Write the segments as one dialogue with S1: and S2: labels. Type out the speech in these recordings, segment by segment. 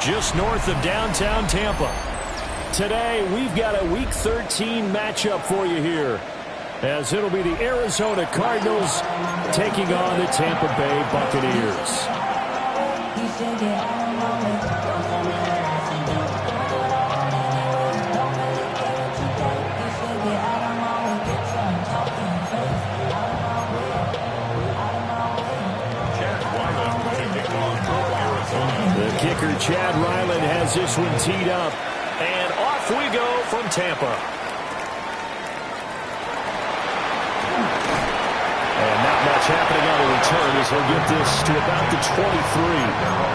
S1: just north of downtown Tampa. Today, we've got a Week 13 matchup for you here, as it'll be the Arizona Cardinals taking on the Tampa Bay Buccaneers. The kicker, Chad Ryland, has this one teed up. And off we go from Tampa. And not much happening on the return as he'll get this to about the 23.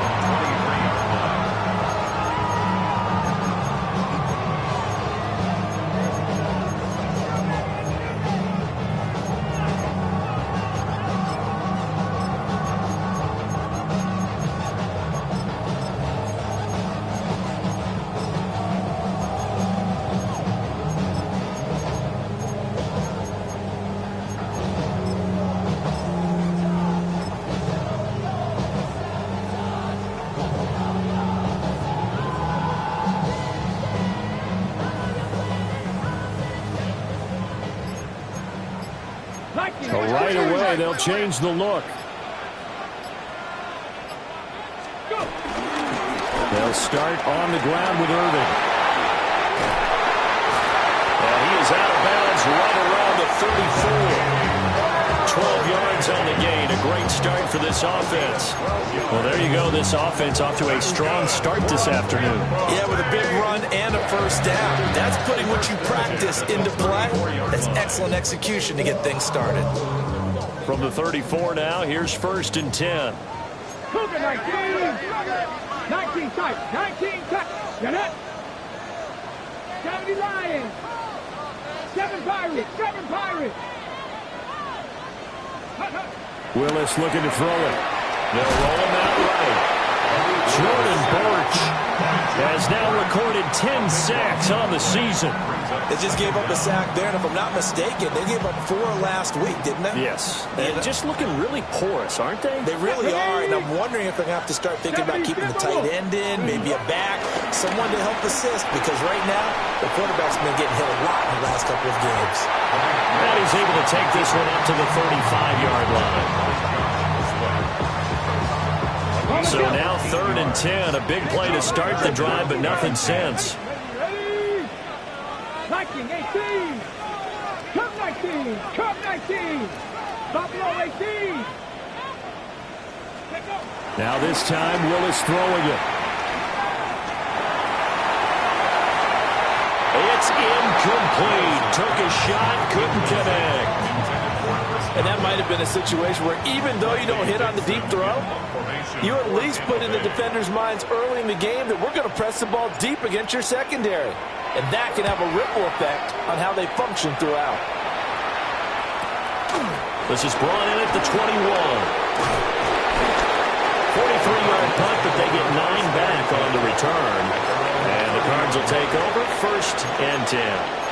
S1: Right away, they'll change the look. They'll start on the ground with Irving. And he is out of bounds right around the 34. 12 yards on the gain. A great start for this offense. Well, there you go. This offense off to a strong start this afternoon.
S2: Yeah, with a big run and a first down. That's putting what you practice into play. That's excellent execution to get things started.
S1: From the 34 now, here's 1st and 10.
S3: 19 tight. 19 tight. Get it? 70 Lions. 7 Pirates. 7 Pirates.
S1: Willis looking to throw it. They'll roll him out right. Jordan Birch has now recorded 10 sacks on the season.
S2: They just gave up a sack there, and if I'm not mistaken, they gave up 4 last week, didn't they?
S1: Yes. And just looking really porous, aren't they?
S2: They really are, and I'm wondering if they're going to have to start thinking about keeping the tight end in, maybe a back, someone to help assist, because right now, the quarterback's been getting hit a lot in the last couple of games.
S1: And he's able to take this one up to the 35-yard line. So now 3rd and 10, a big play to start the drive, but nothing since.
S3: 19, 18. Cup 19. Cup 19. Buffalo 18.
S1: Now this time, Willis throwing it. It's incomplete. Took a shot, couldn't connect.
S4: And that might have been a situation where even though you don't hit on the deep throw, you at least put in the defenders' minds early in the game that we're going to press the ball deep against your secondary. And that can have a ripple effect on how they function throughout.
S1: This is brought in at the 21. 43-yard punt, but they get 9 back on the return. And the Cards will take over 1st and 10.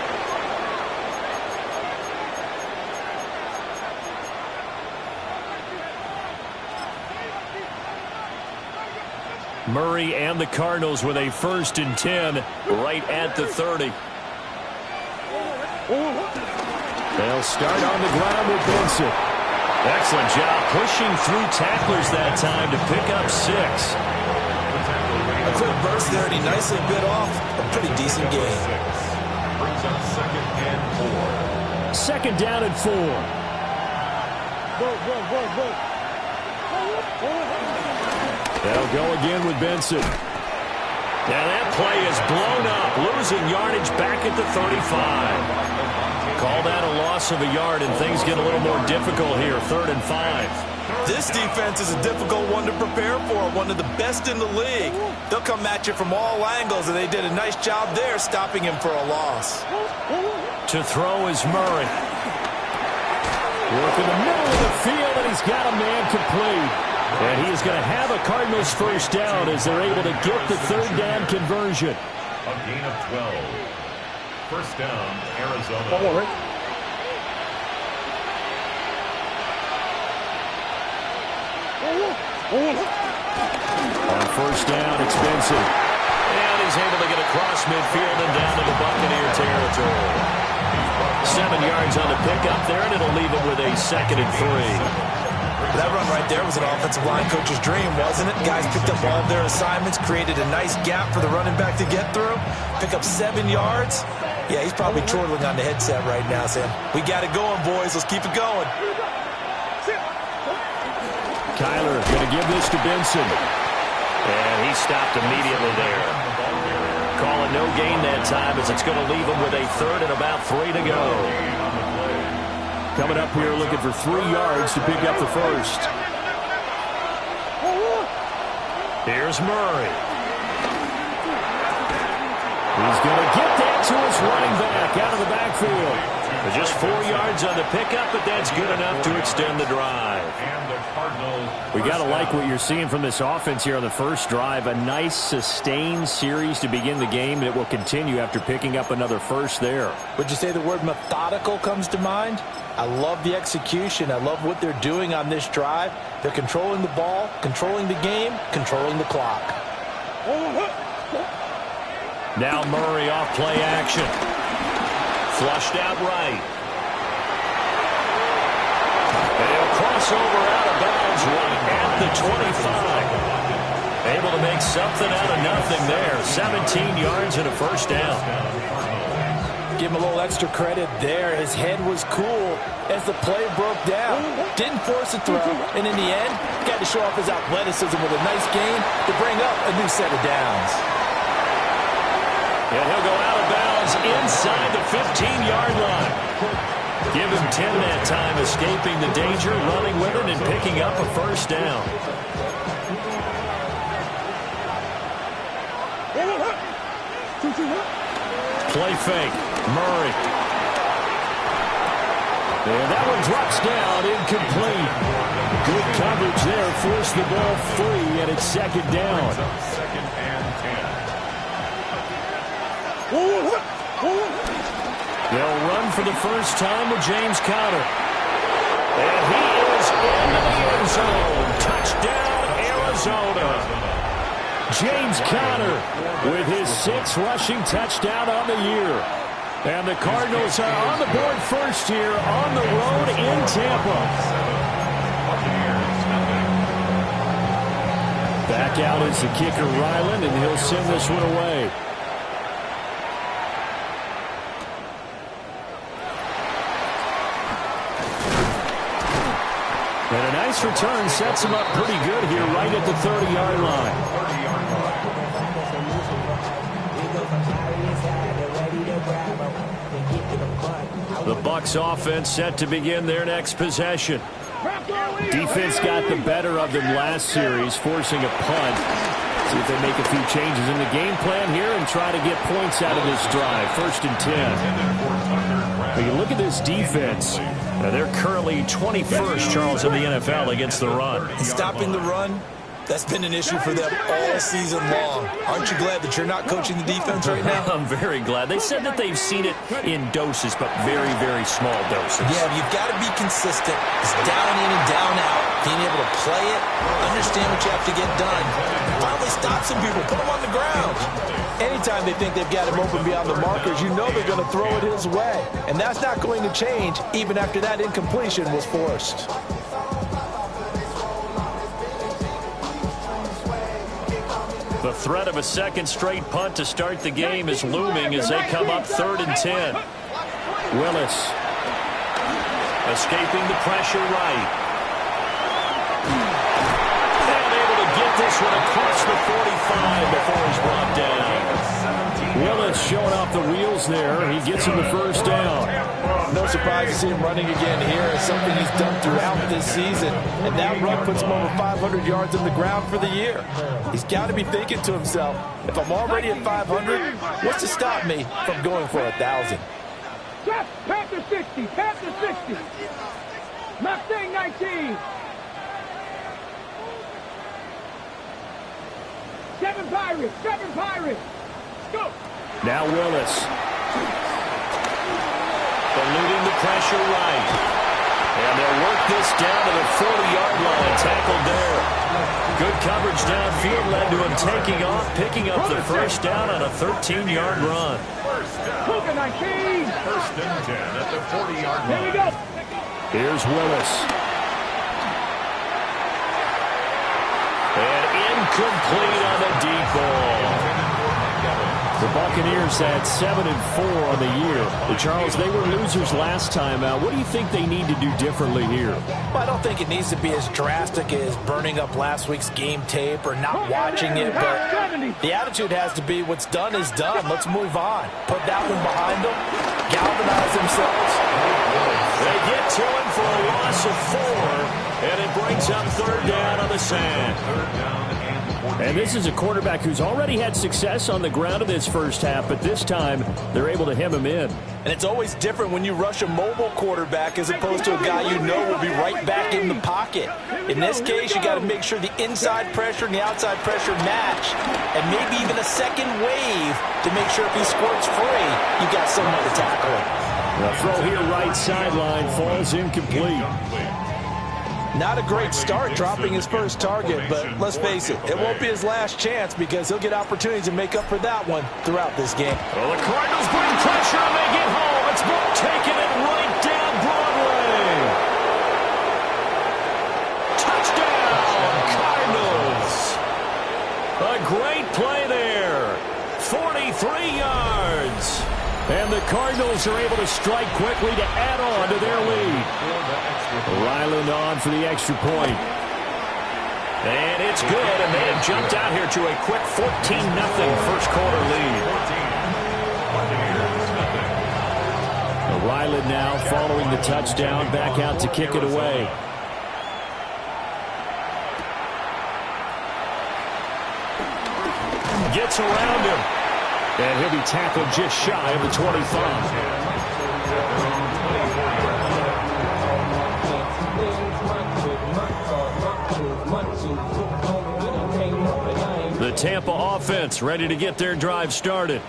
S1: Murray and the Cardinals with a 1st and 10 right at the 30. They'll start on the ground with Benson. Excellent job pushing through tacklers that time to pick up 6.
S2: A quick burst there, and he nicely bit off a pretty decent game.
S5: Brings up 2nd and 4.
S1: 2nd down and 4. They'll go again with Benson. Now that play is blown up, losing yardage back at the 35. Call that a loss of a yard, and things get a little more difficult here, 3rd and 5.
S2: This defense is a difficult one to prepare for, one of the best in the league. They'll come at you from all angles, and they did a nice job there stopping him for a loss.
S1: To throw is Murray. Work in the middle of the field, and he's got a man complete. And he is going to have a Cardinals 1st down as they're able to get the 3rd down conversion.
S5: A gain of 12. 1st down, Arizona.
S1: On first down, it's Benson. And he's able to get across midfield and down to the Buccaneer territory. 7 yards on the pickup there, and it'll leave it with a 2nd and 3.
S2: That run right there was an offensive line coach's dream, wasn't it? Guys picked up all of their assignments, created a nice gap for the running back to get through, pick up 7 yards. Yeah, he's probably chortling on the headset right now, Sam. We got it going, boys. Let's keep it going.
S1: Kyler going to give this to Benson. And he stopped immediately there. Calling no gain that time as it's going to leave him with a 3rd and about 3 to go. Coming up here looking for 3 yards to pick up the first. Here's Murray. He's going to get that to his running back out of the backfield. Just 4 yards on the pickup, but that's good enough to extend the drive. We got to like what you're seeing from this offense here on the first drive. A nice, sustained series to begin the game, and it will continue after picking up another first there.
S4: Would you say the word methodical comes to mind? I love the execution. I love what they're doing on this drive. They're controlling the ball, controlling the game, controlling the clock.
S1: Now Murray off play action. Flushed out right. And he'll cross over out of bounds right at the 25. Able to make something out of nothing there. 17 yards and a first down.
S4: Give him a little extra credit there. His head was cool as the play broke down. Didn't force a throw, and in the end, got to show off his athleticism with a nice gain to bring up a new set of downs.
S1: And he'll go out of bounds inside the 15-yard line. Give him 10 that time, escaping the danger, running with it, and picking up a first down. Play fake. Murray. And that one drops down, incomplete. Good coverage there, forced the ball free, and it's 2nd down. They'll run for the first time with James Conner. And he is into the end zone. Touchdown, Arizona. James Conner with his 6th rushing touchdown on the year. And the Cardinals are on the board first here on the road in Tampa. Back out is the kicker, Ryland, and he'll send this one away. And a nice return sets him up pretty good here right at the 30-yard line. The Bucs offense set to begin their next possession. Defense got the better of them last series, forcing a punt. See if they make a few changes in the game plan here and try to get points out of this drive. 1st and 10. When you look at this defense, they're currently 21st, Charles, in the NFL against the run.
S2: Stopping the run, that's been an issue for them all season long. Aren't you glad that you're not coaching the defense right now?
S1: I'm very glad. They said that they've seen it in doses, but very, very small doses.
S2: Yeah, you've got to be consistent. It's down in and down out. Being able to play it, understand what you have to get done. Finally stop some people, put them on the ground.
S4: Anytime they think they've got him open beyond the markers, you know they're going to throw it his way. And that's not going to change even after that incompletion was forced.
S1: The threat of a 2nd straight punt to start the game is looming as they come up 3rd and 10. Willis escaping the pressure right. And able to get this one across the 45 before he's brought down. Willis showing off the wheels there. He gets him the first down.
S4: No surprise to see him running again here. It's something he's done throughout this season. And that run puts him over 500 yards on the ground for the year. He's got to be thinking to himself, if I'm already at 500, what's to stop me from going for 1,000?
S3: Pass to 60. Pass to 60. Mustang 19. 7 Pirates. 7 Pirates. Go.
S1: Now Willis. Eluding the pressure right. And they'll work this down to the 40-yard line. Tackled there. Good coverage downfield led to him taking off, picking up the first down on a 13-yard run.
S3: First
S5: and 10 at the 40-yard line.
S3: Here we go.
S1: Here's Willis. And incomplete on the deep ball. The Buccaneers had 7-4 on the year. Charles, they were losers last time out. What do you think they need to do differently here?
S4: Well, I don't think it needs to be as drastic as burning up last week's game tape or not watching it, but the attitude has to be what's done is done. Let's move on. Put that one behind them, galvanize themselves.
S1: They get to him for a loss of 4, and it brings up third down on the sand. And this is a quarterback who's already had success on the ground in this first half, but this time they're able to hem him in.
S4: And it's always different when you rush a mobile quarterback as opposed to a guy you know will be right back in the pocket. In this case, you got to make sure the inside pressure and the outside pressure match, and maybe even a second wave to make sure if he squirts free, you got someone to tackle him.
S1: The throw here right sideline falls incomplete.
S4: Not a great start dropping his first target, but let's face it, it won't be his last chance because he'll get opportunities to make up for that one throughout this game.
S1: Well, the Cardinals bring pressure and they get home. It's Book taking it right down Broadway. Touchdown, Cardinals. A great play there. 43 yards. And the Cardinals are able to strike quickly to add on to their lead. Ryland on for the extra point. And it's good, and they have jumped out here to a quick 14-0 first quarter lead. Ryland now following the touchdown, back out to kick it away. Gets around him. And he'll be tackled just shy of the 25. The Tampa offense ready to get their drive started.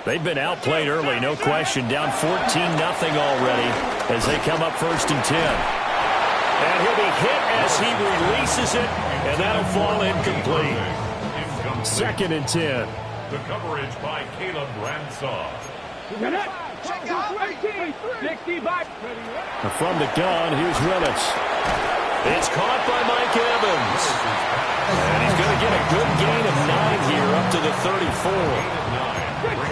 S1: They've been outplayed early, no question. Down 14-0 already as they come up first and 10. And he'll be hit as he releases it, and that'll fall incomplete. Second and 10.
S5: The coverage by Caleb Ransaw.
S1: From the gun, here's Willis. It's caught by Mike Evans. And he's going to get a good gain of 9 here up to the 34.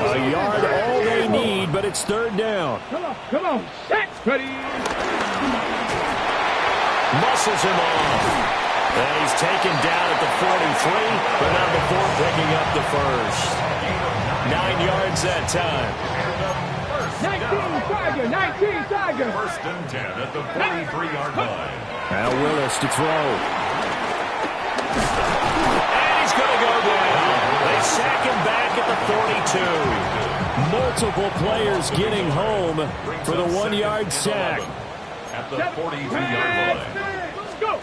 S1: A yard all they need, but it's third down.
S3: Come on. Set. Ready.
S1: Muscles him off. And he's taken down at the 43, but not before picking up the first. 9 yards that time.
S3: 19 Tiger.
S5: First and 10 at the 43-yard line.
S1: Now Willis to throw. And he's going to go down. They sack him back at the 42. Multiple players getting home for the 1-yard sack.
S5: At the 43-yard line.
S3: Go.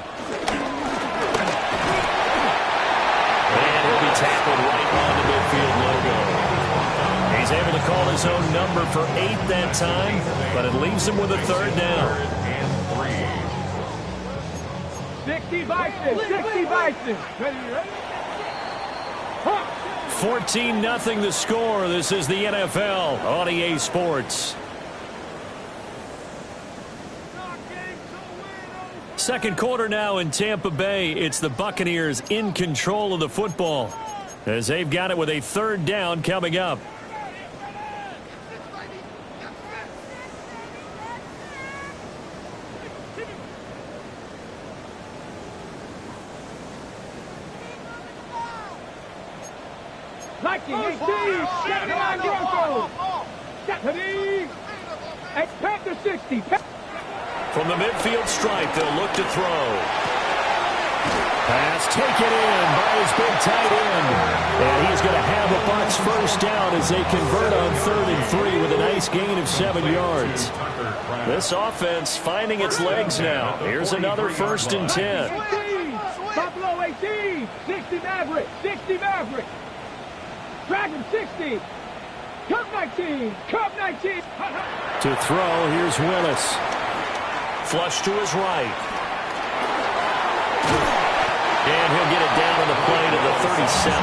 S1: And he'll be tackled right on the midfield logo. He's able to call his own number for 8 that time, but it leaves him with a third down.
S3: 60 Bison. Ready?
S1: 14-0 the score. This is the NFL on EA Sports. Second quarter now in Tampa Bay. It's the Buccaneers in control of the football as they've got it with a third down coming up.
S3: At the 60.
S1: From the midfield stripe, they'll look to throw. Pass taken in by his big tight end. And he's going to have a Bucs first down as they convert on 3rd and 3 with a nice gain of 7 yards. This offense finding its legs now. Here's another 1st and 10.
S3: Buffalo 18. 60 Maverick. 60 Maverick. Dragon 60. Cup 19. Cup 19.
S1: To throw, here's Willis. Flush to his right. And he'll get it down on the play to the 37.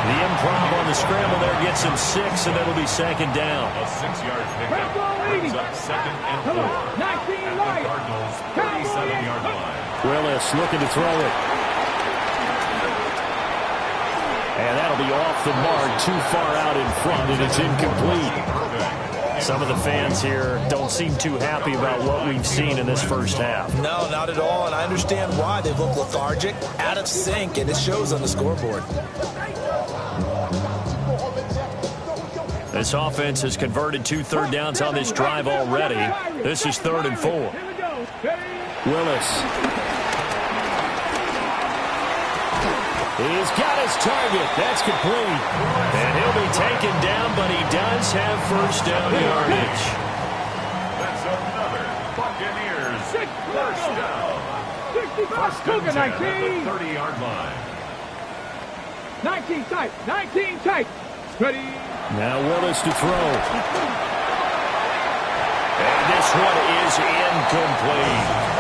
S1: The improv on the scramble there gets him 6, and it'll be second down.
S5: A 6-yard pickup brings up second and 4. At the Cardinals' 37-yard line.
S1: Willis looking to throw it. And that'll be off the mark, too far out in front, and it's incomplete. Some of the fans here don't seem too happy about what we've seen in this first half.
S2: No, not at all, and I understand why. They've looked lethargic, out of sync, and it shows on the scoreboard.
S1: This offense has converted 2 third downs on this drive already. This is 3rd and 4. Willis. He's got his target. That's complete. And he'll be taken down, but he does have first down yardage.
S5: That's another Buccaneers first down. First and 10 at the 30-yard line.
S3: 19 tight. 19 tight. Ready.
S1: Now Willis to throw. And this one is incomplete.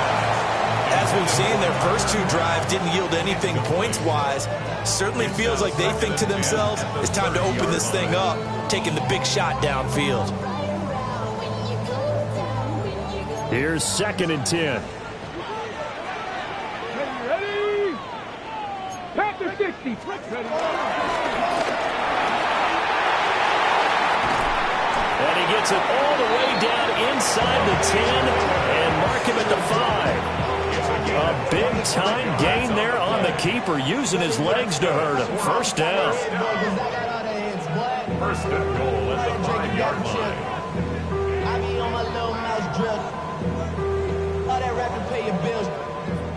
S2: As we've seen, their first 2 drives didn't yield anything points-wise. Certainly feels like they think to themselves, it's time to open this thing up, taking the big shot downfield.
S1: Here's 2nd and 10.
S3: Ready. Panther 60. Ready.
S1: And he gets it all the way down inside the 10 and mark him at the 5. A big-time gain there on the keeper, using his legs to hurt him. First down.
S5: First and goal at the 5-yard line.
S6: I be on my little mouse drill. All that rapping pay your bills.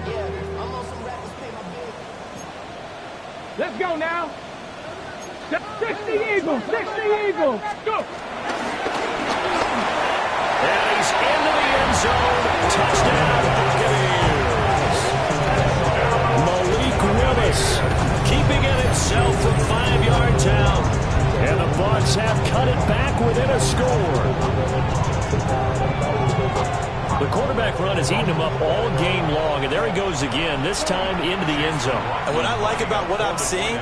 S6: Yeah, I'm on some rappers pay my bills.
S3: Let's go now. 60 Eagles. 60 Eagles. Go.
S1: And he's into the end zone. Touchdown, Buccaneers. Malik Willis keeping it himself from 5 yards out. And the Bucs have cut it back within a score. The quarterback run has eaten him up all game long, and there he goes again, this time into the end zone.
S2: And what I like about what I'm seeing,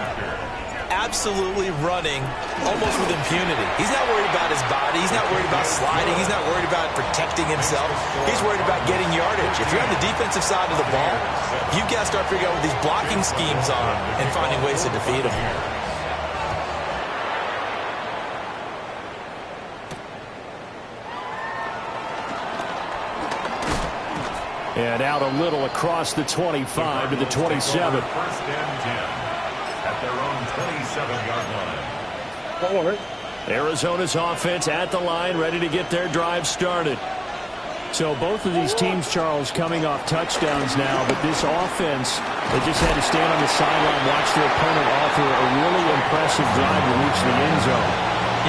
S2: absolutely running almost with impunity. He's not worried about his body. He's not worried about sliding. He's not worried about protecting himself. He's worried about getting yardage. If you're on the defensive side of the ball, you've got to start figuring out what these blocking schemes are and finding ways to defeat them.
S1: And out a little across the 25 to the 27.
S5: First and 10 at their own 27-yard line.
S1: Arizona's offense at the line, ready to get their drive started. So both of these teams, Charles, coming off touchdowns now, but this offense, they just had to stand on the sideline, watch their opponent offer a really impressive drive to reach the end zone.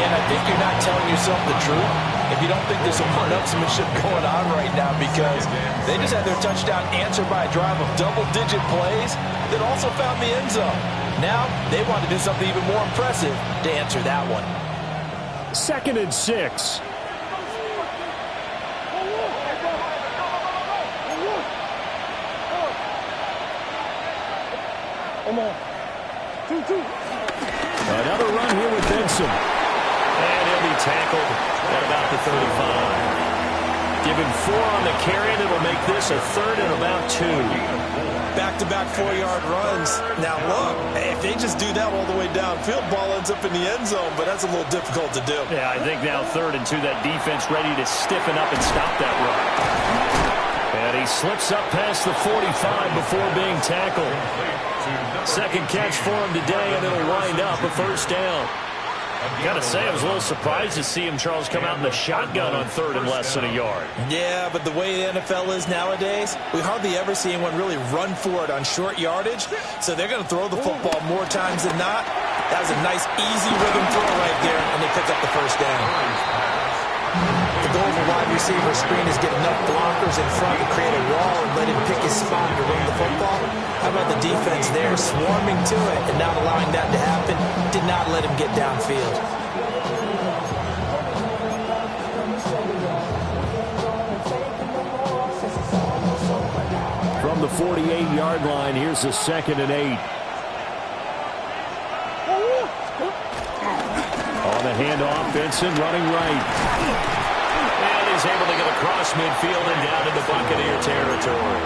S4: Yeah, and I think you're not telling yourself the truth if you don't think there's some one-upsmanship going on right now, because they just had their touchdown answered by a drive of double-digit plays that also found the end zone. Now they want to do something even more impressive to answer that one.
S1: 2nd and 6. Another run here with Benson. And he'll be tackled at about the 35. Given 4 on the carry, and it'll make this a 3rd and about 2.
S2: Back-to-back 4-yard runs. Now, look, if they just do that all the way downfield, ball ends up in the end zone, but that's a little difficult to do.
S1: Yeah, I think now 3rd and 2, that defense ready to stiffen up and stop that run. And he slips up past the 45 before being tackled. Second catch for him today, and it'll wind up a first down. Gotta say, I was a little surprised to see him, Charles, come out in the shotgun on 3rd and less than a yard.
S2: Yeah, but the way the NFL is nowadays, we hardly ever see anyone really run for it on short yardage. So they're going to throw the football more times than not. That was a nice, easy rhythm throw right there, and they pick up the first down. The goal of a wide receiver screen is get enough blockers in front to create a wall and let him pick his spot to run the football. How about the defense there, swarming to it and not allowing that to happen? Did not let him get downfield.
S1: 48-yard line. Here's the 2nd and 8. On the handoff, Benson running right. And he's able to get across midfield and down into Buccaneer territory.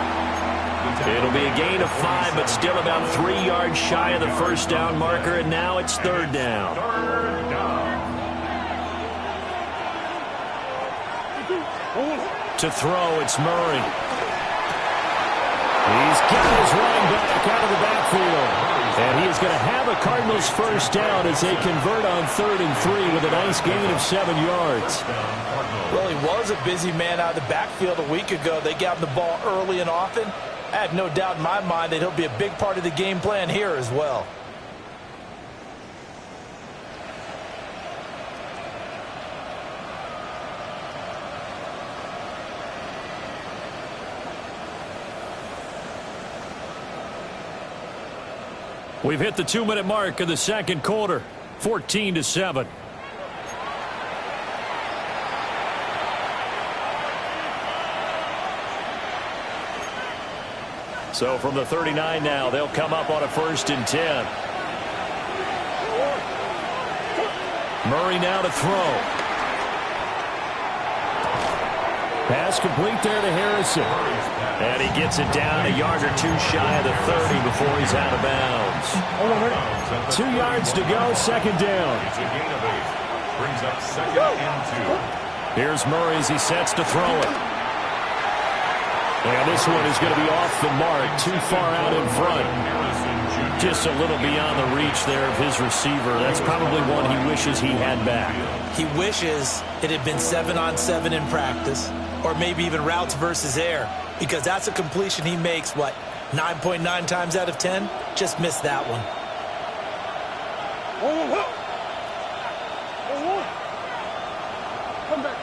S1: It'll be a gain of 5, but still about 3 yards shy of the first down marker, and now it's 3rd down. To throw, it's Murray. He's got his running back out of the backfield. And he is going to have a Cardinals first down as they convert on 3rd and 3 with a nice gain of 7 yards.
S4: Well, he was a busy man out of the backfield a week ago. They got him the ball early and often. I have no doubt in my mind that he'll be a big part of the game plan here as well.
S1: We've hit the 2-minute mark of the second quarter, 14-7. So from the 39 now, they'll come up on a 1st and 10. Murray now to throw. Pass complete there to Harrison. And he gets it down a yard or 2 shy of the 30 before he's out of bounds. 2 yards to go, 2nd down.
S5: Brings up 2nd and 2.
S1: Here's Murray as he sets to throw it. And this one is going to be off the mark, too far out in front. Just a little beyond the reach there of his receiver. That's probably one he wishes he had back.
S4: He wishes it had been 7-on-7 in practice, or maybe even routes versus air, because that's a completion he makes, 9.9 times out of 10? Just missed that one.
S3: Come back.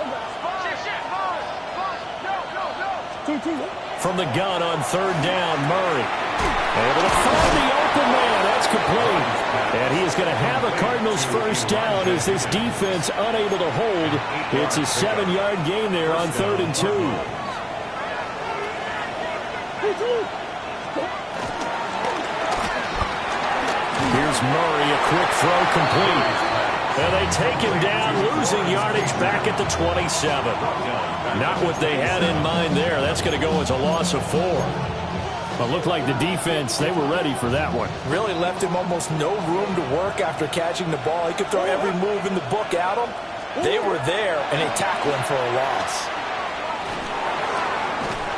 S1: From the gun on 3rd down, Murray. Able to find the open man. That's complete. And he is going to have a Cardinals first down as this defense unable to hold. It's a 7-yard gain there on 3rd and 2. Here's Murray, a quick throw complete. And they take him down, losing yardage back at the 27. Not what they had in mind there. That's going to go as a loss of 4. But looked like the defense, they were ready for that one.
S4: Really left him almost no room to work after catching the ball. He could throw every move in the book at him. They were there, and they tackled him for a loss.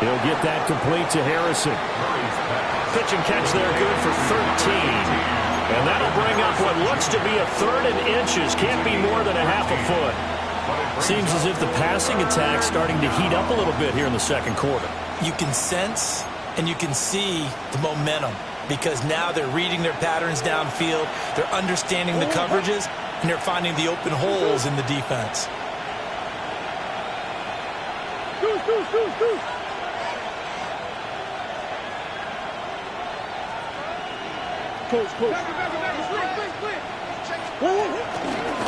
S1: He'll get that complete to Harrison. Pitch and catch there, good for 13. And that'll bring up what looks to be a 3rd and inches. Can't be more than a half a foot. Seems as if the passing attack's starting to heat up a little bit here in the second quarter.
S4: You can sense and you can see the momentum because now they're reading their patterns downfield, they're understanding the coverages, and they're finding the open holes in the defense.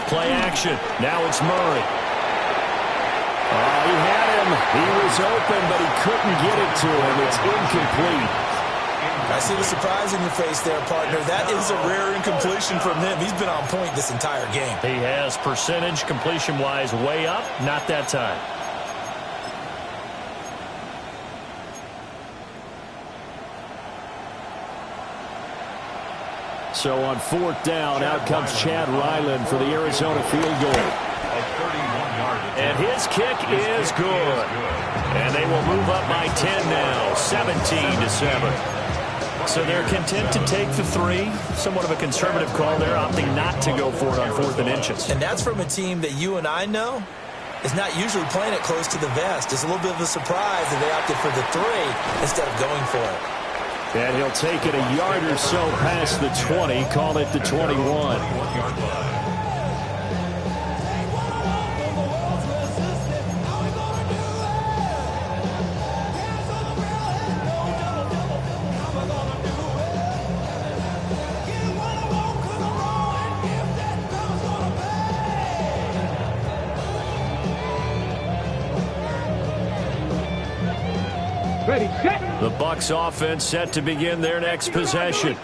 S1: Play action. Now it's Murray. He had him. He was open, but he couldn't get it to him. It's incomplete.
S4: I see the surprise in your face there, partner. That is a rare incompletion from him. He's been on point this entire game.
S1: He has percentage completion-wise way up. Not that time. So on 4th down, out comes Chad Ryland for the Arizona field goal. And his kick is good. And they will move up by 10 now, 17-7. So they're content to take the 3. Somewhat of a conservative call there, opting not to go for it on 4th and inches.
S4: And that's from a team that you and I know is not usually playing it close to the vest. It's a little bit of a surprise that they opted for the 3 instead of going for it.
S1: And he'll take it a yard or so past the 20, call it the 21.
S3: Ready, set.
S1: The Bucs offense set to begin their next possession.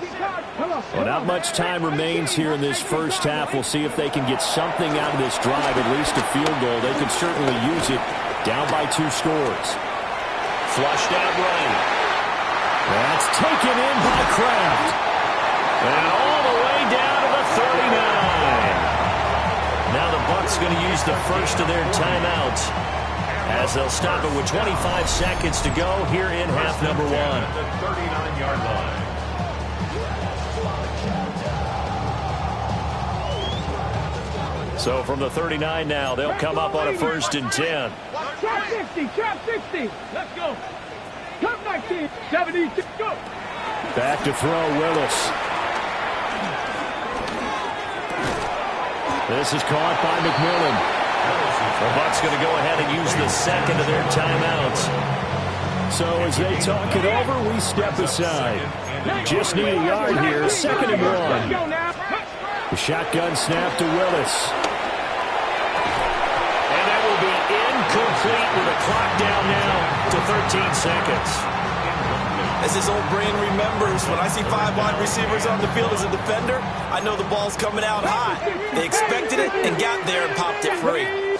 S1: Well, not much time remains here in this first half. We'll see if they can get something out of this drive, at least a field goal. They could certainly use it. Down by 2 scores. Flushed out right. That's taken in by Kraft. And all the way down to the 39. Now the Bucs going to use the first of their timeouts, as they'll stop it with 25 seconds to go here in half number 1.
S5: At the 39-yard line.
S1: So from the 39 now, they'll come up on a 1st and 10.
S3: Trap 60, trap 60. Let's go. Come 19, 76, go.
S1: Back to throw, Willis. This is caught by McMillan. The Bucs going to go ahead and use the second of their timeouts. So as they talk it over, we step aside. Just need a yard here, 2nd and 1. The shotgun snap to Willis. And that will be incomplete with a clock down now to 13 seconds.
S2: As his old brain remembers, when I see 5 wide receivers on the field as a defender, I know the ball's coming out high. They expected it and got there and popped it free.
S1: And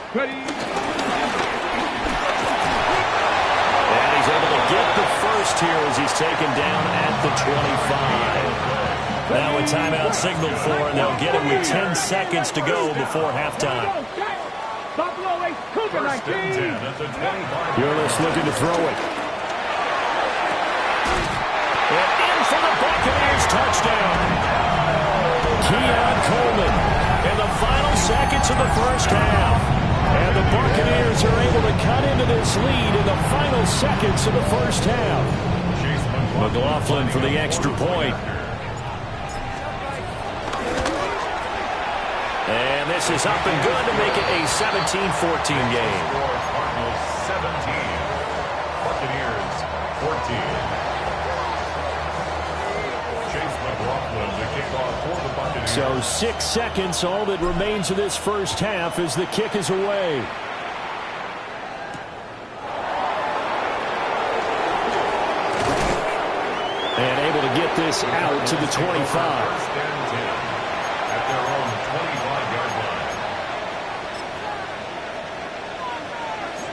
S1: he's able to get the first here as he's taken down at the 25. Now a timeout signaled for, and they'll get it with 10 seconds to go before halftime. Willis looking to throw it. And in for the Buccaneers touchdown. Keon Coleman in the final seconds of the first half. And the Buccaneers are able to cut into this lead in the final seconds of the first half. McLaughlin for the extra point. And this is up and good to make it a 17-14 game.
S5: Cardinals 17, Buccaneers 14.
S1: So 6 seconds, all that remains of this first half as the kick is away. And able to get this out to the 25.
S5: At their own 25-yard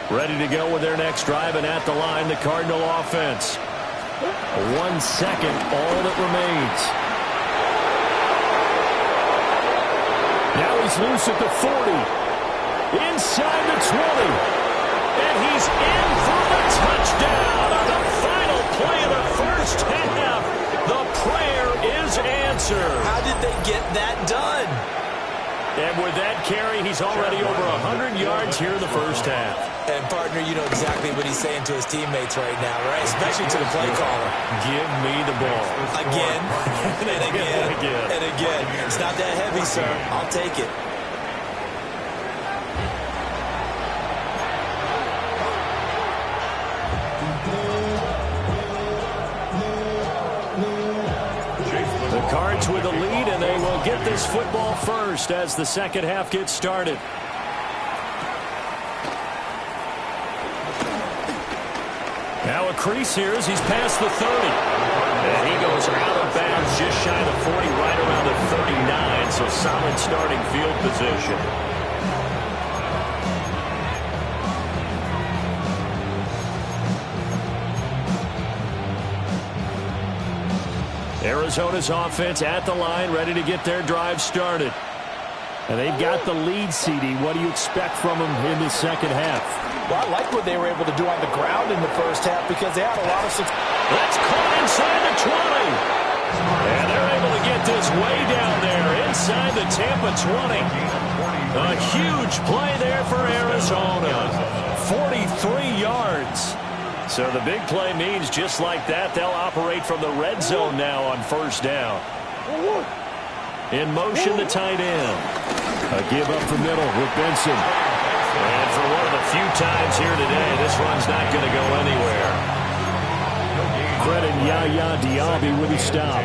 S5: line.
S1: Ready to go with their next drive, and at the line, the Cardinal offense. 1 second, all that remains. Now he's loose at the 40. Inside the 20. And he's in for the touchdown on the final play of the first half. The prayer is answered.
S2: How did they get that done?
S1: And with that carry, he's already over 100 yards here in the first half.
S2: And, partner, you know exactly what he's saying to his teammates right now, right? Especially to the play caller.
S1: Give me the ball.
S2: Again, and again, and again. It's not that heavy, sir. I'll take it.
S1: The Cards with the lead, and they will get this football first as the second half gets started. Now a crease here as he's past the 30. And he goes out of bounds just shy of the 40, right around the 39. So solid starting field position. Arizona's offense at the line, ready to get their drive started. And they've got the lead, CD. What do you expect from them in the second half?
S4: Well, I like what they were able to do on the ground in the first half because they had a lot of success.
S1: That's caught inside the 20. And they're able to get this way down there inside the Tampa 20. A huge play there for Arizona. 43 yards. So the big play means just like that, they'll operate from the red zone now on first down. In motion, the tight end. A give up the middle with Benson. And for one of the few times here today, this run's not going to go anywhere. Credit Yaya Diaby with a stop.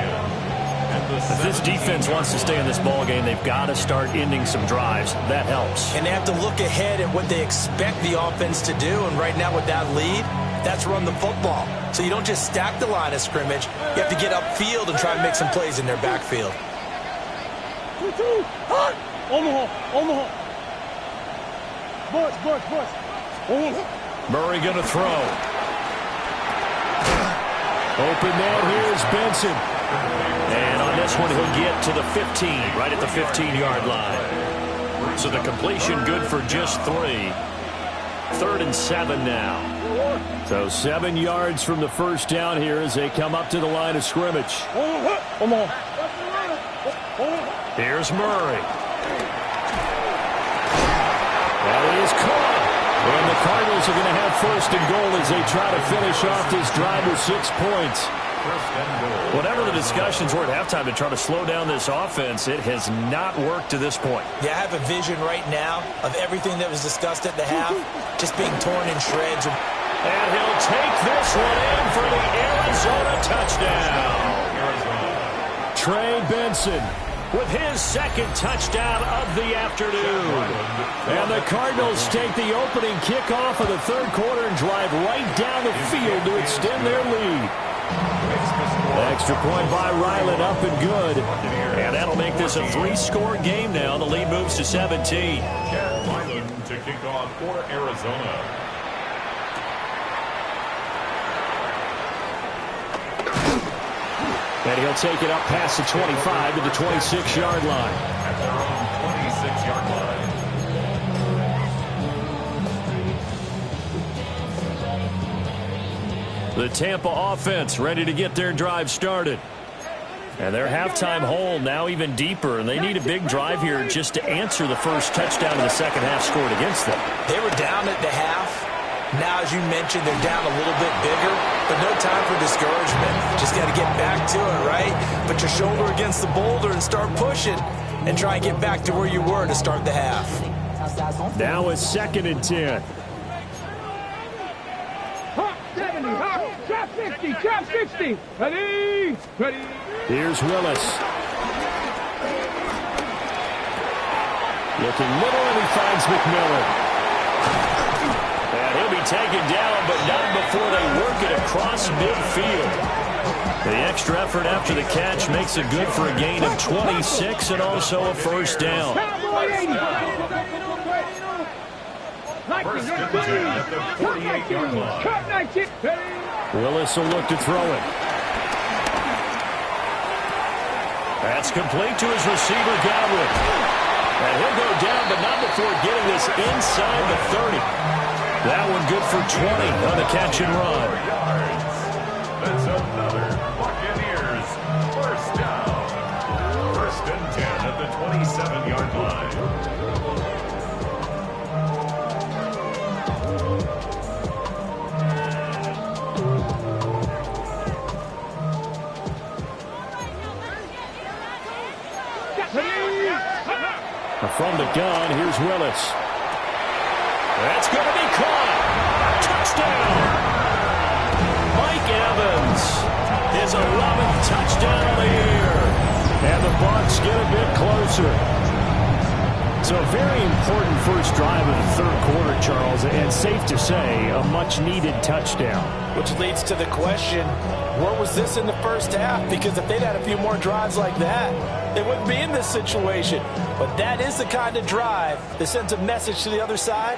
S1: If this defense wants to stay in this ballgame, they've got to start ending some drives. That helps.
S2: And they have to look ahead at what they expect the offense to do. And right now with that lead, That's run the football. So you don't just stack the line of scrimmage. You have to get upfield and try to make some plays in their backfield.
S1: Murray going to throw. Open man, here's Benson. And on this one, he'll get to the 15, right at the 15-yard line. So the completion good for just 3. 3rd and 7 now. So 7 yards from the first down here as they come up to the line of scrimmage. Here's Murray. That is caught. And the Cardinals are going to have 1st and goal as they try to finish off this drive with 6 points. Whatever the discussions were at halftime to try to slow down this offense, it has not worked to this point.
S2: Yeah, I have a vision right now of everything that was discussed at the half just being torn in shreds.
S1: And he'll take this one in for the Arizona touchdown. Trey Benson with his 2nd touchdown of the afternoon. And the Cardinals take the opening kickoff of the 3rd quarter and drive right down the field to extend their lead. Extra point by Ryland, up and good. And that'll make this a 3-score game now. The lead moves to 17.
S5: Ryland to kick off for Arizona.
S1: And he'll take it up past the 25 to the 26-yard line.
S5: At their own 26-yard line.
S1: The Tampa offense ready to get their drive started. And their halftime hole now even deeper, and they need a big drive here just to answer the first touchdown of the second half scored against them.
S2: They were down at the half. Now, as you mentioned, they're down a little bit bigger, but no time for discouragement. Just got to get back to it, right? Put your shoulder against the boulder and start pushing and try and get back to where you were to start the half.
S1: Now it's 2nd and 10.
S3: Hop 70, hop, trap 60, trap 60. Ready, ready.
S1: Here's Willis. Looking little, and he finds McMillan. And he'll be taken down, but not before they work it across midfield. The extra effort after the catch makes it good for a gain of 26 and also a 1st down.
S5: First and 10 at the 48-yard line.
S1: Willis will look to throw it. That's complete to his receiver, Godwin. And he'll go down, but not before getting this inside the 30. That one good for 20 on the catch and run.
S5: That's another Buccaneers 1st down. 1st and 10 at the 27-yard line.
S1: From the gun, here's Willis. That's going to be caught. Touchdown. Mike Evans, his 11th touchdown of the year. And the Bucs get a bit closer. So a very important first drive of the 3rd quarter, Charles, and safe to say, a much-needed touchdown.
S4: Which leads to the question, where was this in the first half? Because if they'd had a few more drives like that, they wouldn't be in this situation. But that is the kind of drive that sends a message to the other side.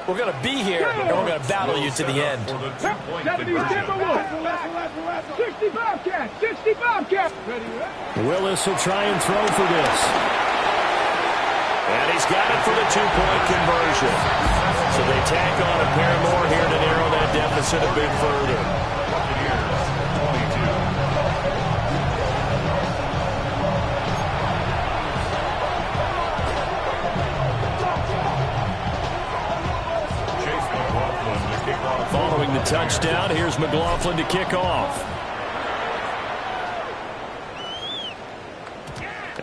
S4: We're going to be here, and we're going to battle you to the end.
S3: 65 catch, 65 catch.
S1: Willis will try and throw for this. And he's got it for the 2-point conversion. So they tack on a pair more here to narrow that deficit a bit further.
S5: Buccaneers 22. Chase McLaughlin to kick off.
S1: Following the touchdown, here's McLaughlin to kick off.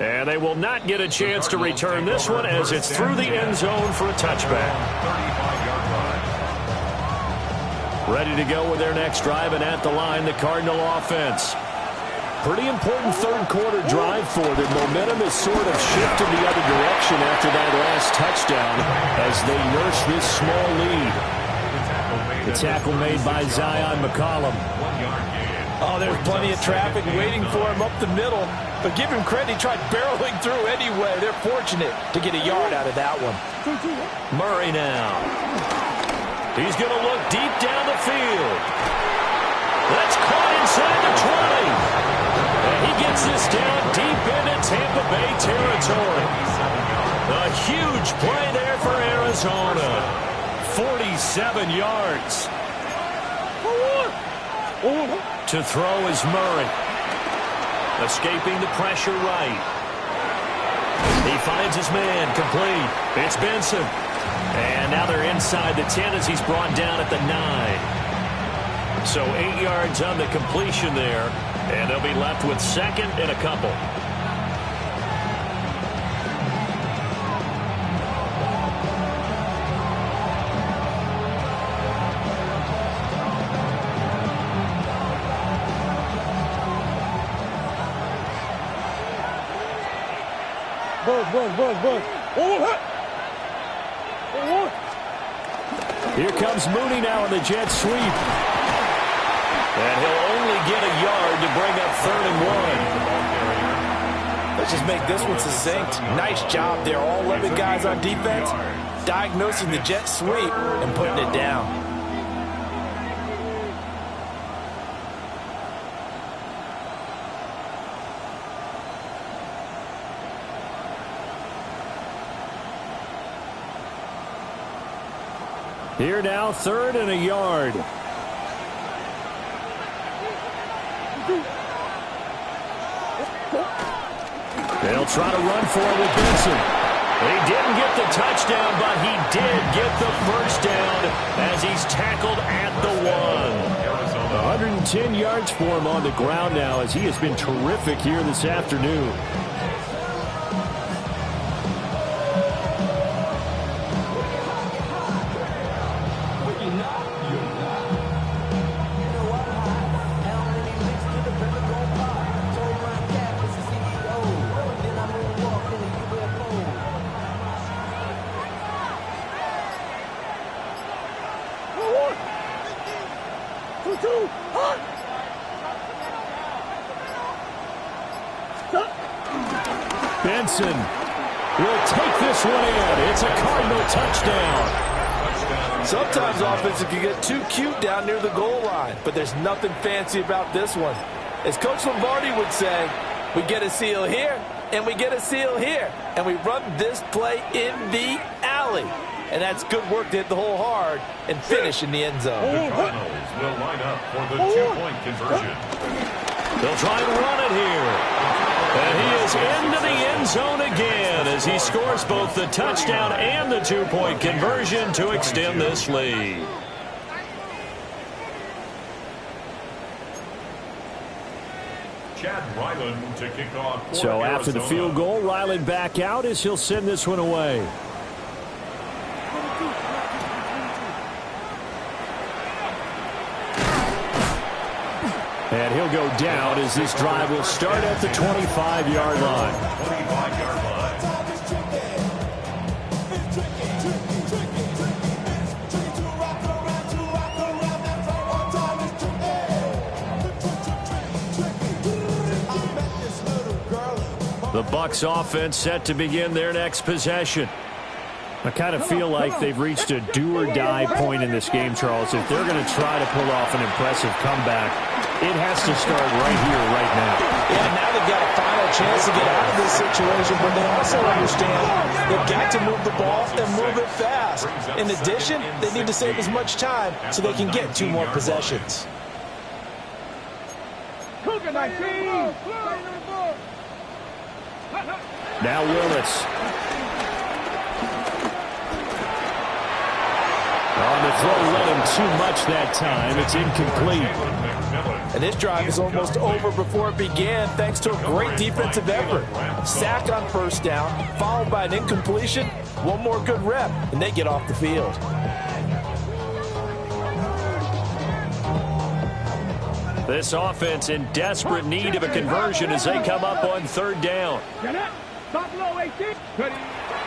S1: And they will not get a chance to return this one as it's through the end zone for a touchback.
S5: 35-yard line.
S1: Ready to go with their next drive, and at the line, the Cardinal offense. Pretty important 3rd quarter drive for them. Momentum has sort of shifted the other direction after that last touchdown as they nurse this small lead.
S5: The tackle made
S1: The tackle made by Zion McCollum.
S4: Oh, there's plenty of traffic waiting for him up the middle. But give him credit, he tried barreling through anyway. They're fortunate to get a yard out of that one.
S1: Murray now. He's going to look deep down the field. That's caught inside the 20. And he gets this down deep into Tampa Bay territory. A huge play there for Arizona. 47 yards. To throw is Murray. Escaping the pressure right. He finds his man complete. It's Benson. And now they're inside the 10 as he's brought down at the 9. So 8 yards on the completion there. And they'll be left with second and a couple. Here comes Mooney now in the jet sweep. And he'll only get a yard to bring up 3rd and 1.
S4: Let's just make this one succinct. Nice job there. All 11 guys on defense diagnosing the jet sweep and putting it down.
S1: Here now, 3rd and a yard. They'll try to run for it with Benson. He didn't get the touchdown, but he did get the first down as he's tackled at the 1. 110 yards for him on the ground now as he has been terrific here this afternoon. Benson will take this one in. It's a Cardinal touchdown.
S4: Sometimes offenses can get too cute down near the goal line, but there's nothing fancy about this one. As Coach Lombardi would say, we get a seal here, and we get a seal here, and we run this play in the alley. And that's good work to hit the hole hard and finish in the end zone.
S5: The Cardinals will line up for the 2-point conversion.
S1: They'll try and run it here. And he is into the end zone again as he scores both the touchdown and the 2-point conversion to extend this lead.
S5: Chad Ryland to kick off.
S1: So after the field goal, Ryland back out as he'll send this one away. And he'll go down as this drive will start at the 25-yard line.
S5: 25-yard line.
S1: The Bucs offense set to begin their next possession. I kind of feel like they've reached a do-or-die point in this game, Charles. If they're going to try to pull off an impressive comeback, it has to start right here, right now.
S4: Yeah, now they've got a final chance to get out of this situation, but they also understand they've got to move the ball and move it fast. In addition, they need to save as much time so they can get 2 more possessions.
S1: Now Willis. On the throw, let him too much that time. It's incomplete.
S4: And this drive is almost over before it began thanks to a great defensive effort. Sack on first down, followed by an incompletion. One more good rep, and they get off the field.
S1: This offense in desperate need of a conversion as they come up on 3rd down.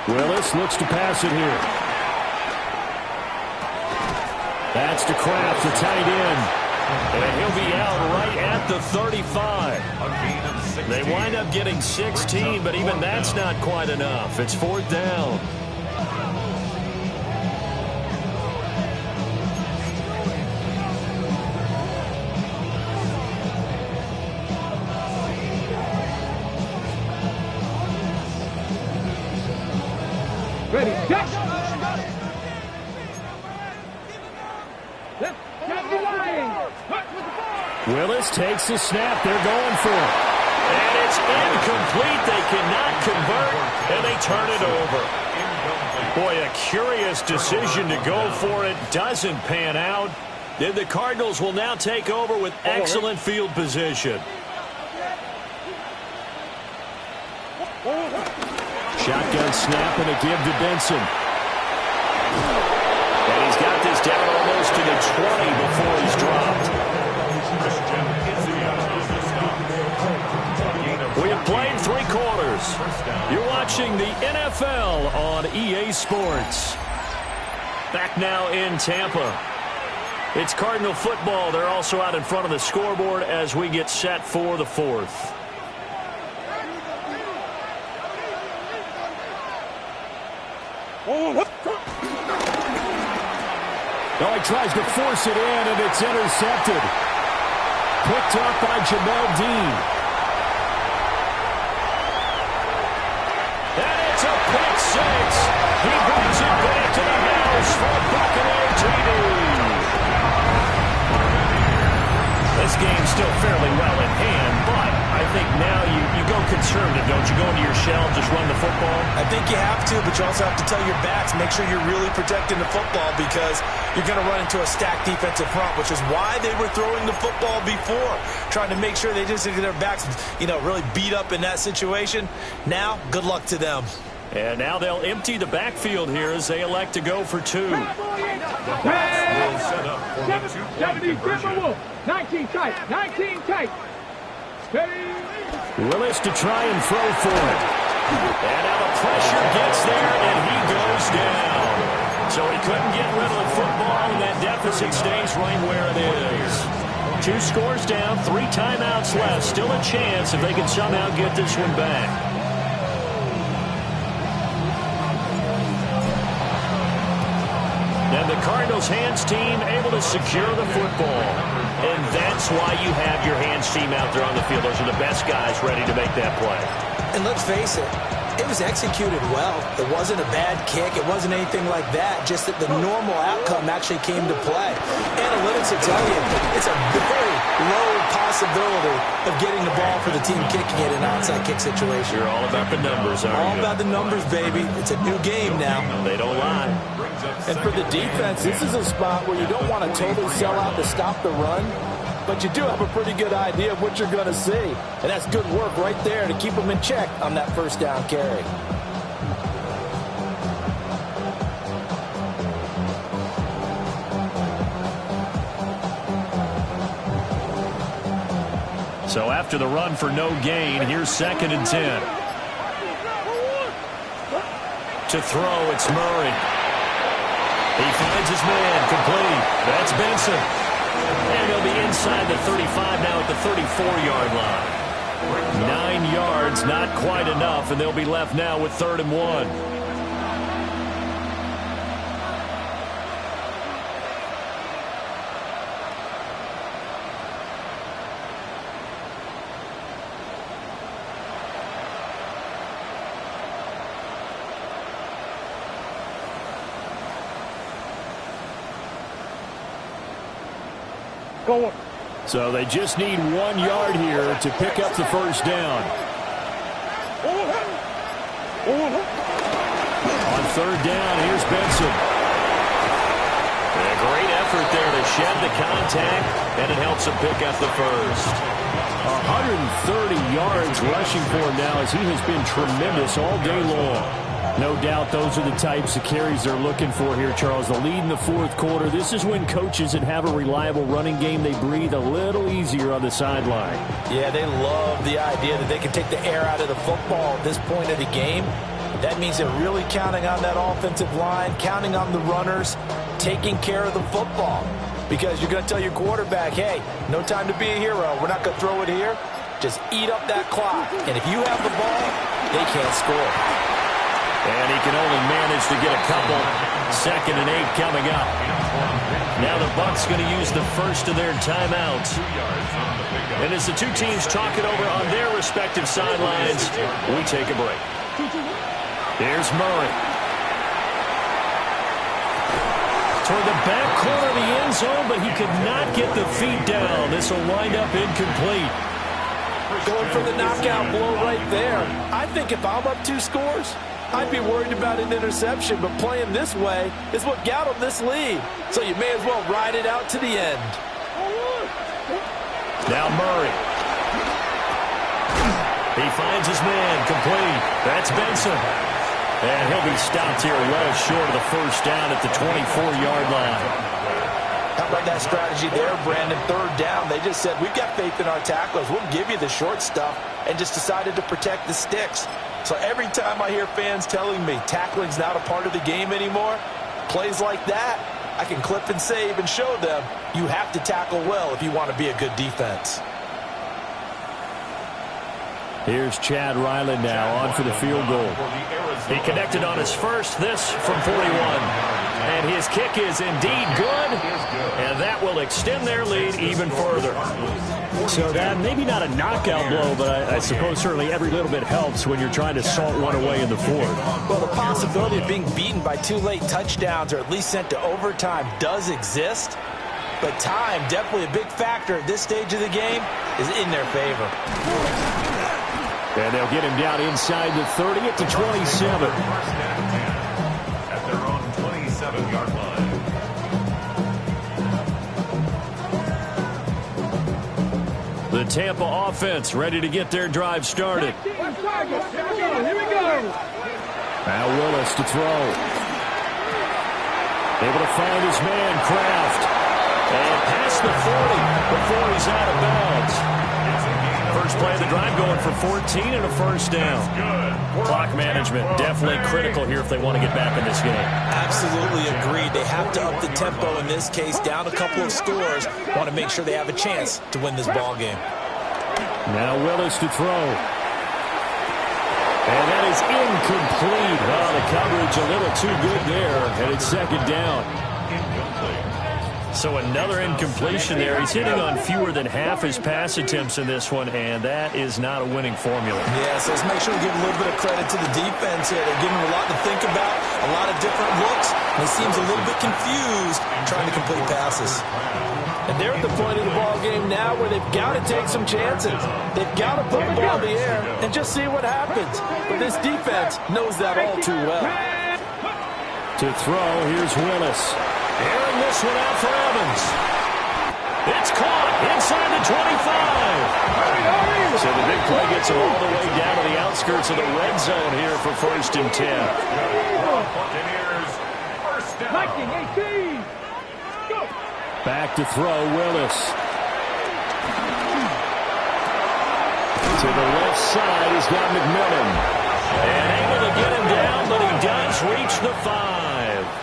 S1: Willis looks to pass it here. That's to Kraft, the tight end. And he'll be out right at the 35. They wind up getting 16, but even that's not quite enough. It's 4th down.
S3: Ready, set.
S1: Willis takes the snap. They're going for it. And it's incomplete. They cannot convert, and they turn it over. Boy, a curious decision to go for it. Doesn't pan out. Then the Cardinals will now take over with excellent field position. Shotgun snap and a give to Benson. And he's got this down almost to the 20 before he's dropped. We have played 3 quarters. You're watching the NFL on EA Sports. Back now in Tampa. It's Cardinal football. They're also out in front of the scoreboard as we get set for the 4th. Oh, he tries to force it in, and it's intercepted. Picked up by Jamel Dean. And it's a pick 6. He brings it back to the house for a Buccaneer TD. This game's still fairly well in hand, but I think now you go conservative, don't you? Go into your shell, just run the football?
S2: I think you have to, but you also have to tell your backs, make sure you're really protecting the football because you're going to run into a stacked defensive front, which is why they were throwing the football before, trying to make sure they just get their backs, really beat up in that situation. Now, good luck to them.
S1: And now they'll empty the backfield here as they elect to go for 2.
S3: 70, 19 tight, 19 tight.
S1: Willis to try and throw for it. And now the pressure gets there, and he goes down. So he couldn't get rid of the football, and that deficit stays right where it is. 2 scores down, 3 timeouts left. Still a chance if they can somehow get this one back. And the Cardinals' hands team able to secure the football. And that's why you have your hands team out there on the field. Those are the best guys ready to make that play.
S2: And let's face it, it was executed well. It wasn't a bad kick. It wasn't anything like that. Just that the normal outcome actually came to play. Analytics will tell you it's a very low possibility of getting the ball for the team kicking it in an onside kick situation.
S1: You're all about the numbers, aren't you?
S2: All about the numbers, baby. It's a new game now.
S1: They don't lie.
S4: And for the defense, this is a spot where you don't want to totally sell out to stop the run, but you do have a pretty good idea of what you're going to see. And that's good work right there to keep them in check on that 1st down carry.
S1: So after the run for no gain, here's 2nd and 10. To throw, it's Murray. He finds his man, complete. That's Benson. And he'll be inside the 35 now at the 34-yard line. 9 yards, not quite enough, and they'll be left now with 3rd and 1. So they just need 1 yard here to pick up the 1st down. On 3rd down, here's Benson. And a great effort there to shed the contact, and it helps him pick up the 1st. 130 yards rushing for him now as he has been tremendous all day long. No doubt those are the types of carries they're looking for here, Charles. The lead in the 4th quarter. This is when coaches that have a reliable running game, they breathe a little easier on the sideline.
S2: Yeah, they love the idea that they can take the air out of the football at this point of the game.
S4: That means they're really counting on that offensive line, counting on the runners, taking care of the football. Because you're going to tell your quarterback, hey, no time to be a hero. We're not going to throw it here. Just eat up that clock. And if you have the ball, they can't score.
S1: And he can only manage to get a couple. 2nd and 8 coming up. Now the Bucs going to use the first of their timeouts. And as the two teams talk it over on their respective sidelines, we take a break. Here's Murray. Toward the back corner of the end zone, but he could not get the feet down. This will wind up incomplete.
S4: Going for the knockout blow right there. I think if I'm up 2 scores, I'd be worried about an interception, but playing this way is what got him this lead. So you may as well ride it out to the end.
S1: Now Murray. He finds his man, complete. That's Benson. And he'll be stopped here well short of the first down at the 24-yard line.
S4: How about that strategy there, Brandon? 3rd down. They just said, we've got faith in our tacklers. We'll give you the short stuff, and just decided to protect the sticks. So every time I hear fans telling me tackling's not a part of the game anymore, plays like that, I can clip and save and show them you have to tackle well if you want to be a good defense.
S1: Here's Chad Ryland now on for the field goal. He connected on his first, this from 41. And his kick is indeed good, and that will extend their lead even further. So that, maybe not a knockout blow, but I suppose certainly every little bit helps when you're trying to salt one away in the 4th.
S4: Well, the possibility of being beaten by 2 late touchdowns or at least sent to overtime does exist, but time, definitely a big factor at this stage of the game, is in their favor.
S1: And they'll get him down inside the 30 at the 27.
S5: At their own 27-yard line.
S1: The Tampa offense ready to get their drive started.
S3: Here we go.
S1: Now Willis to throw. Able to find his man, Kraft. And past the 40 before he's out of bounds. First play of the drive going for 14 and a first down. Clock management definitely critical here if they want to get back in this game.
S4: Absolutely agreed. They have to up the tempo in this case, down a couple of scores. Want to make sure they have a chance to win this ball game.
S1: Now Willis to throw. And that is incomplete. Oh, the coverage a little too good there, and it's 2nd down. So another incompletion there. He's hitting on fewer than half his pass attempts in this one, and that is not a winning formula.
S4: Yeah, so let's make sure we give a little bit of credit to the defense here. They're giving him a lot to think about, a lot of different looks, and he seems a little bit confused trying to complete passes. And they're at the point of the ball game now where they've got to take some chances. They've got to put the ball in the air and just see what happens. But this defense knows that all too well.
S1: To throw, here's Willis. Airing this one out for Evans. It's caught inside the 25. So the big play gets him all the way down to the outskirts of the red zone here for 1st and 10.
S5: Buccaneers, first down.
S3: 19, 18. Go.
S1: Back to throw, Willis. To the left side, he's got McMillan. And able to get him down, but he does reach the 5.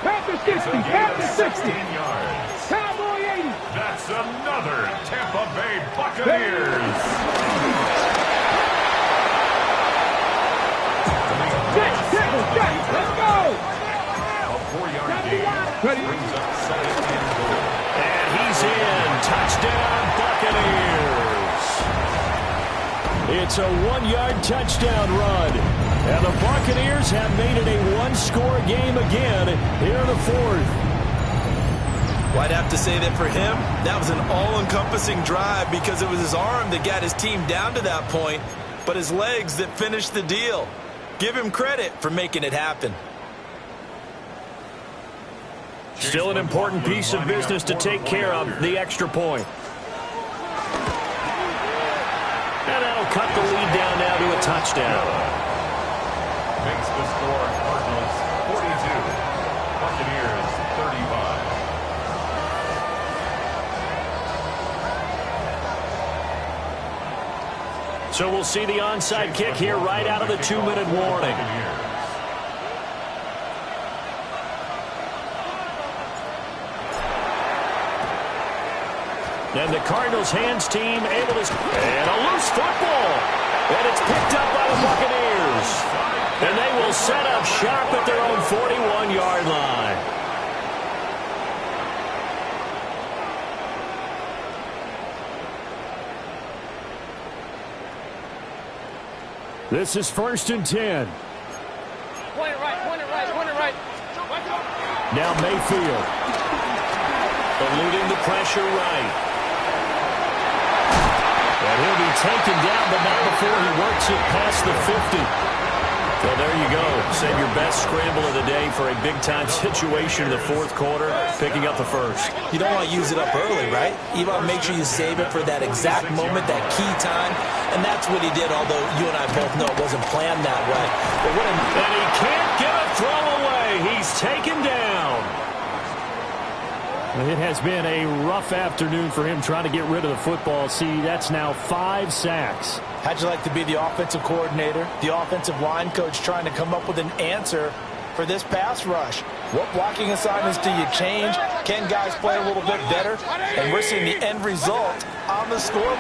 S3: Past the 60, past the 60.
S5: 16 yards.
S3: Cowboy 80.
S5: That's another Tampa Bay Buccaneers.
S3: Let's go.
S5: A 4-yard gain brings up 2nd and goal.
S1: And he's in. Touchdown, Buccaneers. It's a 1-yard touchdown run. And the Buccaneers have made it a 1-score game again here in the 4th.
S4: Well, I'd have to say that for him, that was an all-encompassing drive because it was his arm that got his team down to that point, but his legs that finished the deal. Give him credit for making it happen.
S1: Still an important piece of business to take care of, the extra point. And that'll cut the lead down now to a touchdown.
S5: Makes the score Cardinals 42, Buccaneers 35.
S1: So we'll see the onside kick here right out of the 2-minute warning. And the Cardinals hands team able to... And a loose football. And it's picked up by the Buccaneers. And they will set up shop at their own 41-yard line. This is 1st and 10.
S3: Point it right.
S1: Now Mayfield. Eluding the pressure right. And he'll be taken down, but not before he works it past the 50. Well, there you go. Save your best scramble of the day for a big-time situation in the 4th quarter, picking up the 1st.
S2: You don't want to use it up early, right? You want to make sure you save it for that exact moment, that key time. And that's what he did, although you and I both know it wasn't planned that way. But
S1: and he can't get a throw away. He's taken down.
S7: It has been a rough afternoon for him trying to get rid of the football. See, that's now 5 sacks.
S4: How'd you like to be the offensive coordinator, the offensive line coach trying to come up with an answer for this pass rush? What blocking assignments do you change? Can guys play a little bit better? And we're seeing the end result on the scoreboard.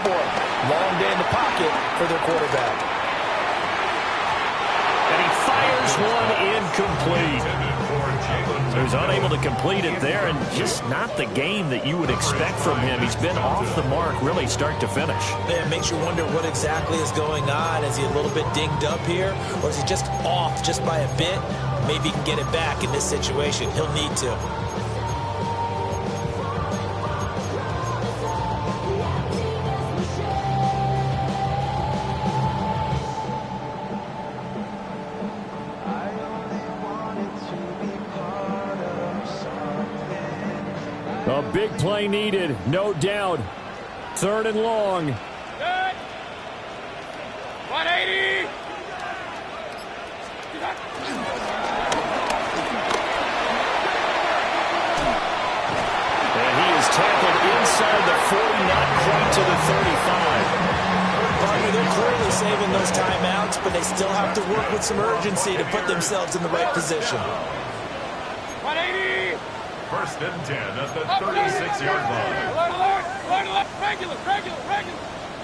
S4: Long day in the pocket for their quarterback.
S1: And he fires one incomplete. So he's unable to complete it there, and just not the game that you would expect from him. He's been off the mark really start to finish.
S2: Yeah, it makes you wonder what exactly is going on. Is he a little bit dinged up here, or is he just off just by a bit? Maybe he can get it back in this situation. He'll need to.
S7: A big play needed, no doubt. 3rd and long.
S3: Good. 180.
S1: And he is tackled inside the 40, not quite to the 35.
S2: Partner, they're clearly saving those timeouts, but they still have to work with some urgency to put themselves in the right position.
S3: 180.
S5: 1st and 10 at the 36-yard line.
S3: Alert. Regular.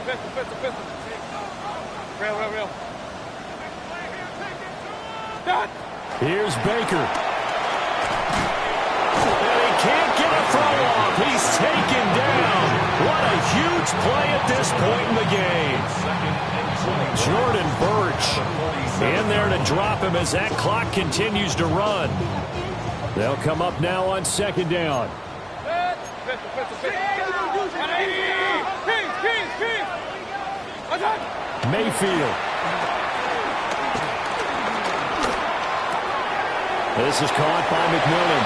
S3: Pistol. Real. Done.
S1: Here's Baker. And he can't get a throw off. He's taken down. What a huge play at this point in the game. Jordan Birch in there to drop him as that clock continues to run. They'll come up now on 2nd down. Mayfield. This is caught by McMillan.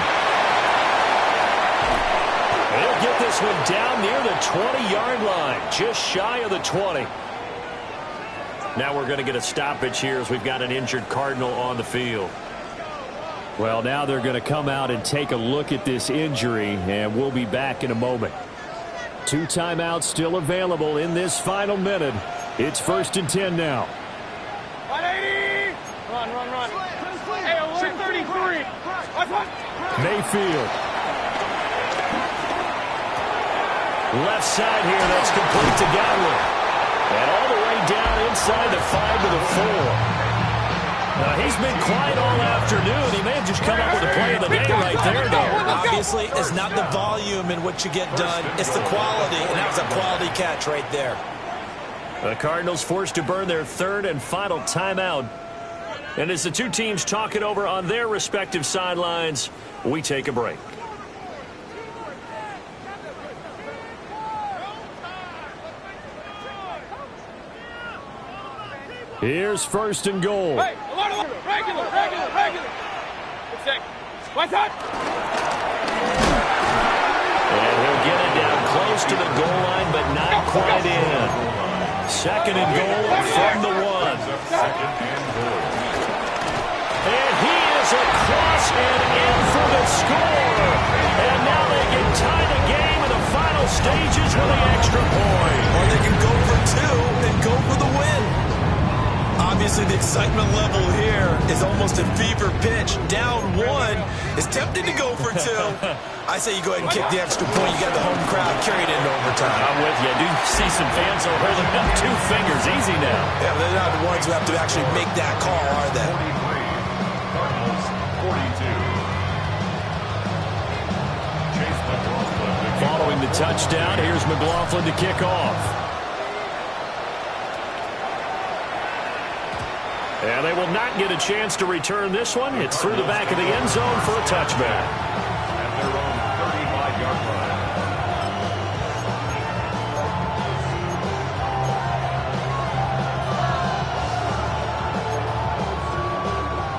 S1: He'll get this one down near the 20-yard line, just shy of the 20. Now we're going to get a stoppage here as we've got an injured Cardinal on the field.
S7: Well, now they're going to come out and take a look at this injury, and we'll be back in a moment. 2 timeouts still available in this final minute. It's 1st and 10 now.
S3: 180. Run. Hey, 233.
S7: Mayfield.
S1: Left side here, that's complete to Godwin. And all the way down inside the 5 to the 4. Now, he's been quiet all afternoon. He may have just come up with a play of the day right there, though.
S2: Obviously, it's not the volume in what you get done. It's the quality, and that was a quality catch right there.
S1: The Cardinals forced to burn their 3rd and final timeout. And as the two teams talk it over on their respective sidelines, we take a break.
S7: Here's 1st and goal.
S3: Hey, regular. What's that?
S1: And he'll get it down close to the goal line, but not quite in. 2nd and goal from the 1. And he is across and in for the score. And now they can tie the game in the final stages with the extra point.
S2: Or they can go for 2 and go for the win. Obviously, the excitement level here is almost a fever pitch. Down one is tempted to go for two. I say you go ahead and kick the extra point. You got the home crowd carried into overtime.
S1: I'm with you. I do see some fans are holding up 2 fingers. Easy now.
S2: Yeah, but they're not the ones who have to actually make that call, are they?
S5: 43, Cardinals 42. Chase McLaughlin.
S1: Following the touchdown, here's McLaughlin to kick off. And they will not get a chance to return this one. It's through the back of the end zone for a touchback.
S5: At their own 35-yard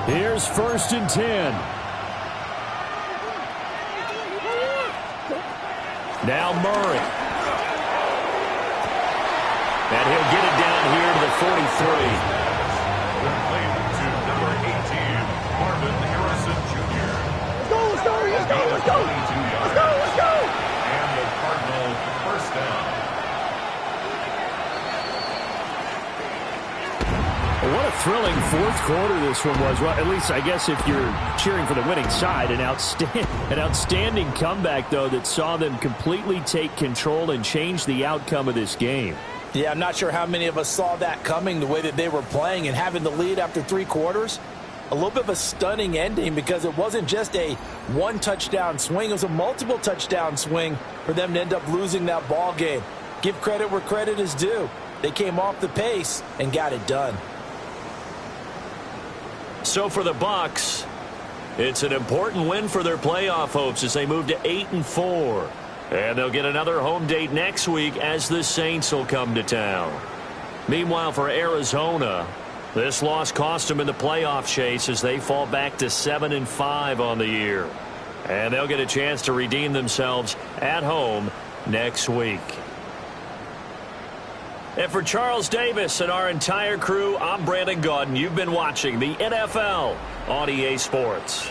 S5: line.
S1: Here's 1st and 10. Now Murray. And he'll get it down here to the 43.
S5: To number 18, Marvin Harrison Jr.
S3: Let's go, let's go, let's go, let's go. Let's go, let's go.
S5: And the Cardinal first down.
S1: What a thrilling 4th quarter this one was. Well, at least I guess if you're cheering for the winning side, an outstanding comeback, though, that saw them completely take control and change the outcome of this game.
S4: Yeah, I'm not sure how many of us saw that coming, the way that they were playing and having the lead after 3 quarters. A little bit of a stunning ending because it wasn't just a 1-touchdown swing. It was a multiple touchdown swing for them to end up losing that ball game. Give credit where credit is due. They came off the pace and got it done.
S1: So for the Bucs, it's an important win for their playoff hopes as they move to 8-4. And they'll get another home date next week as the Saints will come to town. Meanwhile, for Arizona, this loss cost them in the playoff chase as they fall back to 7-5 on the year. And they'll get a chance to redeem themselves at home next week. And for Charles Davis and our entire crew, I'm Brandon Gaudin. You've been watching the NFL on EA Sports.